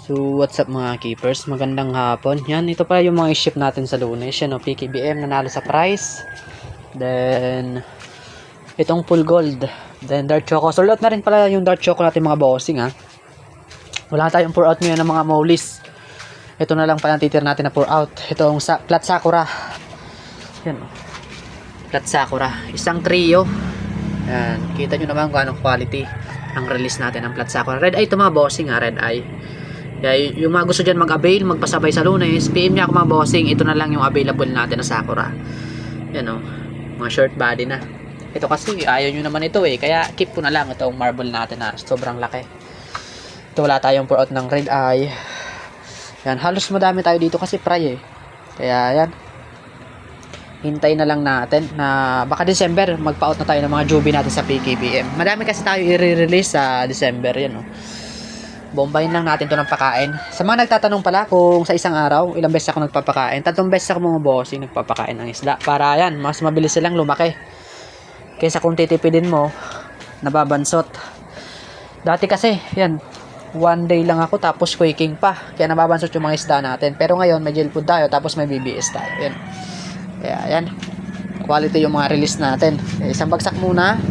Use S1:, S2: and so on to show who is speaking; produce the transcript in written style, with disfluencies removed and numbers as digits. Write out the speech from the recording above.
S1: So what's up mga keepers, magandang hapon. Yan, ito pa yung mga ship natin sa Lunes. Yan o, PKBM nanalo sa price. Then itong full gold. Then dark choco. So lot na rin pala yung dark choco natin mga bossing ha. Wala tayong pour out ngayon ng mga molis. Ito na lang pala titir natin na pour out. Itong plat sakura. Yan o, plat sakura. Isang trio. Yan, kita nyo naman kung anong quality ang release natin ng plat sakura. Red eye ito mga bossing ha, red eye. Kaya yung mga gusto dyan mag-avail, magpasabay sa Lunes, PM niya ako mga bossing, ito na lang yung available natin na sakura. Yan o, mga short body na. Ito kasi ayaw nyo naman ito eh, kaya keep ko na lang itong marble natin na sobrang laki. Ito wala tayong pour out ng red eye. Yan, halos madami tayo dito kasi fry eh. Kaya yan, hintay na lang natin na baka December magpa-out na tayo ng mga jubi natin sa PKBM. Madami kasi tayo i-release sa December yan o. Bombayin lang natin to ng pakain. Sa mga nagtatanong pala kung sa isang araw, ilang beses ako nagpapakain. 3 beses ako mga bossing nagpapakain ng isda. Para yan, mas mabilis silang lumaki. Kaysa kung titipidin mo, nababansot. Dati kasi, yan, 1 day lang ako tapos quaking pa. Kaya nababansot yung mga isda natin. Pero ngayon, may gel food tayo tapos may BBS tayo. Yan. Kaya yan, quality yung mga release natin. Isang bagsak muna.